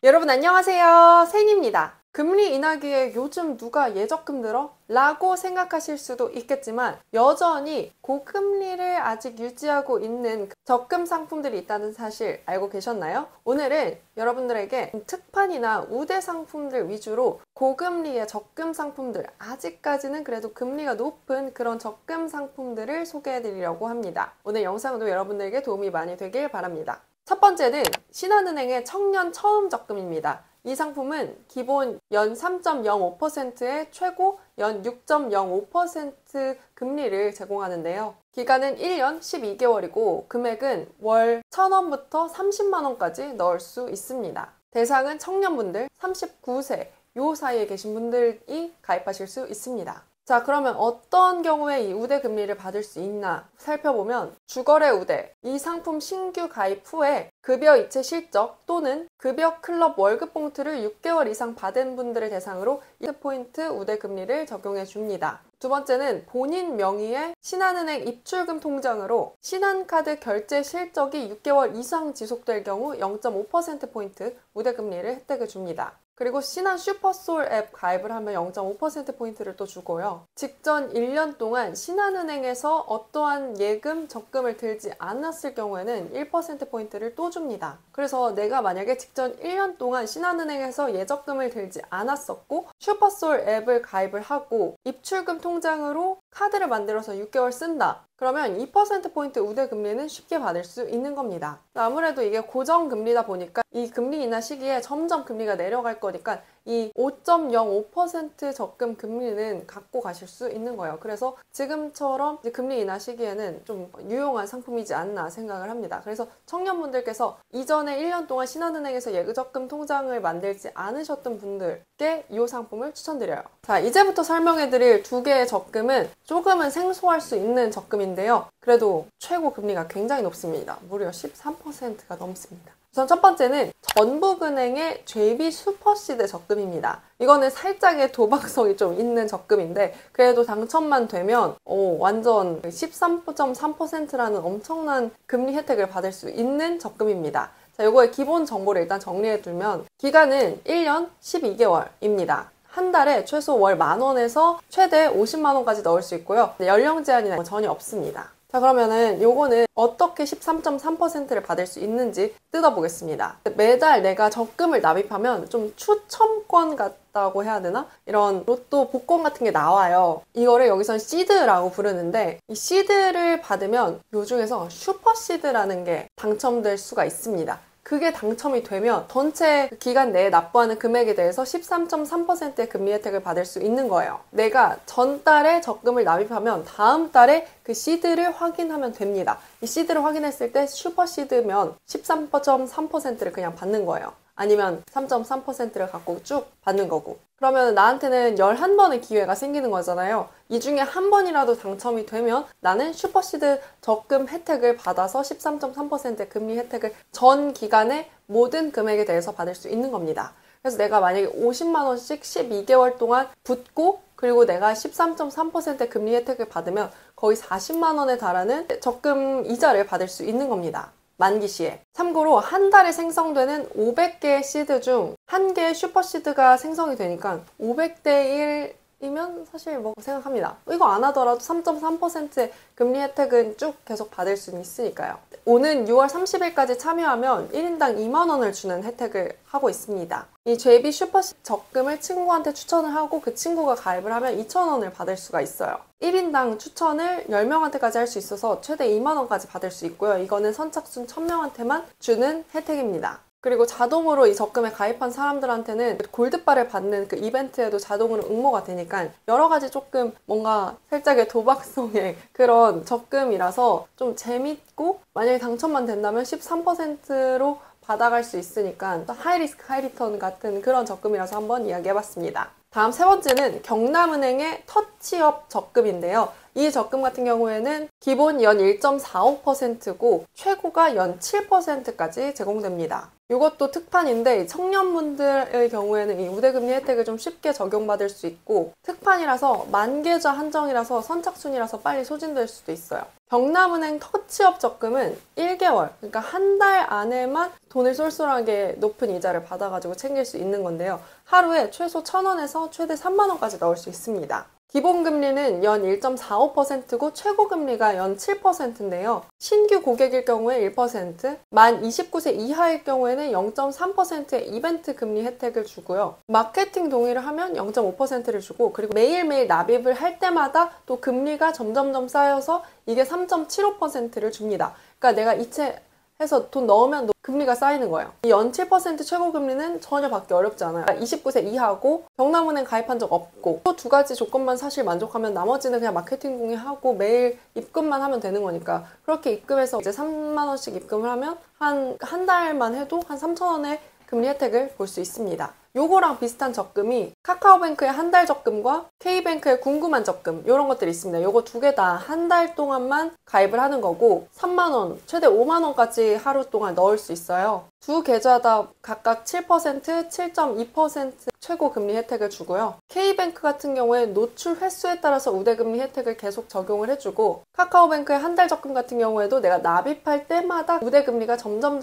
여러분 안녕하세요. 생입니다. 금리 인하기에 요즘 누가 예적금 들어? 라고 생각하실 수도 있겠지만 여전히 고금리를 아직 유지하고 있는 적금 상품들이 있다는 사실 알고 계셨나요? 오늘은 여러분들에게 특판이나 우대 상품들 위주로 고금리의 적금 상품들, 아직까지는 그래도 금리가 높은 그런 적금 상품들을 소개해 드리려고 합니다. 오늘 영상도 여러분들에게 도움이 많이 되길 바랍니다. 첫 번째는 신한은행의 청년 처음 적금입니다. 이 상품은 기본 연 3.05%의 최고 연 6.05% 금리를 제공하는데요. 기간은 1년 12개월이고 금액은 월 1,000원부터 30만 원까지 넣을 수 있습니다. 대상은 청년분들 39세 요 사이에 계신 분들이 가입하실 수 있습니다. 자, 그러면 어떤 경우에 이 우대 금리를 받을 수 있나 살펴보면 주거래 우대, 이 상품 신규 가입 후에 급여 이체 실적 또는 급여 클럽 월급 봉투를 6개월 이상 받은 분들을 대상으로 1포인트 우대 금리를 적용해 줍니다. 두 번째는 본인 명의의 신한은행 입출금 통장으로 신한카드 결제 실적이 6개월 이상 지속될 경우 0.5%포인트 우대 금리를 혜택을 줍니다. 그리고 신한 슈퍼솔 앱 가입을 하면 0.5%포인트를 또 주고요. 직전 1년 동안 신한은행에서 어떠한 예금, 적금을 들지 않았을 경우에는 1%포인트를 또 줍니다. 그래서 내가 만약에 직전 1년 동안 신한은행에서 예적금을 들지 않았었고 슈퍼솔 앱을 가입을 하고 입출금 통장으로 카드를 만들어서 6개월 쓴다. 그러면 2%포인트 우대 금리는 쉽게 받을 수 있는 겁니다. 아무래도 이게 고정금리다 보니까 이 금리 인하 시기에 점점 금리가 내려갈 거니까 이 5.05% 적금 금리는 갖고 가실 수 있는 거예요. 그래서 지금처럼 금리 인하 시기에는 좀 유용한 상품이지 않나 생각을 합니다. 그래서 청년분들께서 이전에 1년 동안 신한은행에서 예적금 통장을 만들지 않으셨던 분들께 이 상품을 추천드려요. 자, 이제부터 설명해드릴 두 개의 적금은 조금은 생소할 수 있는 적금인데요. 그래도 최고 금리가 굉장히 높습니다. 무려 13%가 넘습니다. 우선 첫 번째는 전북은행의 JB 슈퍼시드 적금입니다. 이거는 살짝의 도박성이 좀 있는 적금인데 그래도 당첨만 되면 완전 13.3%라는 엄청난 금리 혜택을 받을 수 있는 적금입니다. 자, 이거의 기본 정보를 일단 정리해두면 기간은 1년 12개월입니다. 한 달에 최소 월 10,000원에서 최대 50만 원까지 넣을 수 있고요. 연령 제한이 전혀 없습니다. 자, 그러면은 요거는 어떻게 13.3%를 받을 수 있는지 뜯어보겠습니다. 매달 내가 적금을 납입하면 좀 추첨권 같다고 해야 되나? 이런 로또 복권 같은 게 나와요. 이거를 여기선 시드라고 부르는데 이 시드를 받으면 요 중에서 슈퍼시드라는 게 당첨될 수가 있습니다. 그게 당첨이 되면 전체 기간 내에 납부하는 금액에 대해서 13.3%의 금리 혜택을 받을 수 있는 거예요. 내가 전달에 적금을 납입하면 다음 달에 그 시드를 확인하면 됩니다. 이 시드를 확인했을 때 슈퍼시드면 13.3%를 그냥 받는 거예요. 아니면 3.3%를 갖고 쭉 받는 거고. 그러면 나한테는 11번의 기회가 생기는 거잖아요. 이 중에 한 번이라도 당첨이 되면 나는 슈퍼시드 적금 혜택을 받아서 13.3%의 금리 혜택을 전 기간의 모든 금액에 대해서 받을 수 있는 겁니다. 그래서 내가 만약에 50만 원씩 12개월 동안 붓고 그리고 내가 13.3%의 금리 혜택을 받으면 거의 40만 원에 달하는 적금 이자를 받을 수 있는 겁니다. 만기 시에. 참고로 한 달에 생성되는 500개의 시드 중 한 개의 슈퍼시드가 생성이 되니까 500대 1이면 사실 뭐 생각합니다. 이거 안 하더라도 3.3%의 금리 혜택은 쭉 계속 받을 수 있으니까요. 오는 6월 30일까지 참여하면 1인당 2만 원을 주는 혜택을 하고 있습니다. 이 JB 슈퍼시드 적금을 친구한테 추천을 하고 그 친구가 가입을 하면 2,000원을 받을 수가 있어요. 1인당 추천을 10명한테까지 할 수 있어서 최대 2만 원까지 받을 수 있고요. 이거는 선착순 1,000명한테만 주는 혜택입니다. 그리고 자동으로 이 적금에 가입한 사람들한테는 골드바를 받는 그 이벤트에도 자동으로 응모가 되니까 여러 가지 조금 뭔가 살짝의 도박성의 그런 적금이라서 좀 재밌고 만약에 당첨만 된다면 13%로 받아갈 수 있으니까 하이리스크 하이리턴 같은 그런 적금이라서 한번 이야기해봤습니다. 다음 세 번째는 경남은행의 터치업 적금인데요. 이 적금 같은 경우에는 기본 연 1.45%고 최고가 연 7%까지 제공됩니다. 이것도 특판인데 청년분들의 경우에는 이 우대금리 혜택을 좀 쉽게 적용받을 수 있고 특판이라서 만계좌 한정이라서 선착순이라서 빨리 소진될 수도 있어요. 경남은행 터치업 적금은 1개월, 그러니까 한 달 안에만 돈을 쏠쏠하게 높은 이자를 받아가지고 챙길 수 있는 건데요. 하루에 최소 1,000원에서 최대 3만원까지 넣을 수 있습니다. 기본금리는 연 1.45%고 최고금리가 연 7%인데요. 신규 고객일 경우에 1%, 만 29세 이하일 경우에는 0.3%의 이벤트 금리 혜택을 주고요. 마케팅 동의를 하면 0.5%를 주고 그리고 매일매일 납입을 할 때마다 또 금리가 점점점 쌓여서 이게 3.75%를 줍니다. 그러니까 내가 이체해서 돈 넣으면 금리가 쌓이는 거예요. 이 연 7% 최고금리는 전혀 받기 어렵지 않아요. 29세 이하고 경남은행 가입한 적 없고 또 두 가지 조건만 사실 만족하면 나머지는 그냥 마케팅 동의하고 매일 입금만 하면 되는 거니까 그렇게 입금해서 이제 3만원씩 입금을 하면 한 달만 해도 한 3,000원의 금리 혜택을 볼 수 있습니다. 요거랑 비슷한 적금이 카카오뱅크의 한 달 적금과 K뱅크의 궁금한 적금 이런 것들이 있습니다. 요거 두 개 다 한 달 동안만 가입을 하는 거고 3만원, 최대 5만원까지 하루 동안 넣을 수 있어요. 두 계좌 다 각각 7%, 7.2% 최고 금리 혜택을 주고요. K뱅크 같은 경우에 노출 횟수에 따라서 우대금리 혜택을 계속 적용을 해주고 카카오뱅크의 한 달 적금 같은 경우에도 내가 납입할 때마다 우대금리가 점점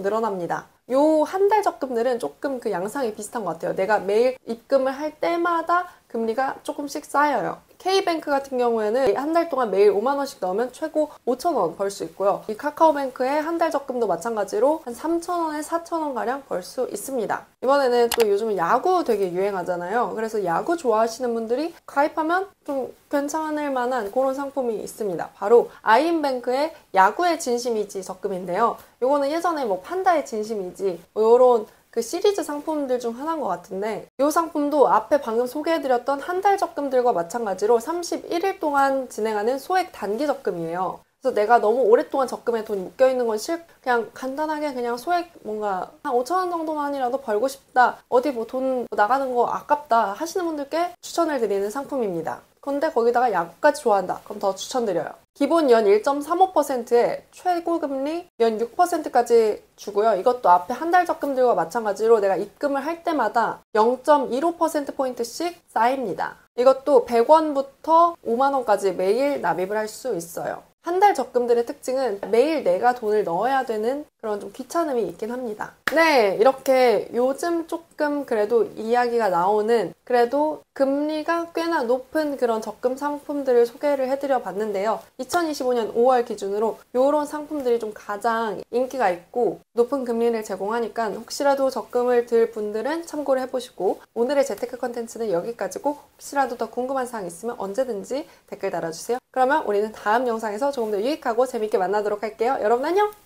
늘어납니다. 요 한 달 적금들은 조금 그 양상이 비슷한 것 같아요. 내가 매일 입금을 할 때마다 금리가 조금씩 쌓여요. K뱅크 같은 경우에는 한 달 동안 매일 5만원씩 넣으면 최고 5,000원 벌 수 있고요. 이 카카오뱅크의 한 달 적금도 마찬가지로 한 3,000원에 4,000원가량 벌 수 있습니다. 이번에는 또 요즘은 야구 되게 유행하잖아요. 그래서 야구 좋아하시는 분들이 가입하면 좀 괜찮을 만한 그런 상품이 있습니다. 바로 아이인뱅크의 야구의 진심이지 적금인데요. 요거는 예전에 뭐 판다의 진심이지 요런 그 시리즈 상품들 중 하나인 것 같은데 이 상품도 앞에 방금 소개해드렸던 한 달 적금들과 마찬가지로 31일 동안 진행하는 소액 단기 적금이에요. 그래서 내가 너무 오랫동안 적금에 돈이 묶여있는 건 그냥 간단하게 그냥 소액 뭔가 한 5,000원 정도만이라도 벌고 싶다, 어디 뭐 돈 나가는 거 아깝다 하시는 분들께 추천을 드리는 상품입니다. 근데 거기다가 야구까지 좋아한다 그럼 더 추천드려요. 기본 연 1.35%에 최고금리 연 6%까지 주고요. 이것도 앞에 한 달 적금들과 마찬가지로 내가 입금을 할 때마다 0.15%포인트씩 쌓입니다. 이것도 100원부터 5만원까지 매일 납입을 할 수 있어요. 한 달 적금들의 특징은 매일 내가 돈을 넣어야 되는 그런 좀 귀찮음이 있긴 합니다. 네, 이렇게 요즘 조금 그래도 이야기가 나오는 그래도 금리가 꽤나 높은 그런 적금 상품들을 소개를 해드려 봤는데요. 2025년 5월 기준으로 이런 상품들이 좀 가장 인기가 있고 높은 금리를 제공하니까 혹시라도 적금을 들 분들은 참고를 해보시고 오늘의 재테크 컨텐츠는 여기까지고 혹시라도 더 궁금한 사항 있으면 언제든지 댓글 달아주세요. 그러면 우리는 다음 영상에서 조금 더 유익하고 재밌게 만나도록 할게요. 여러분 안녕!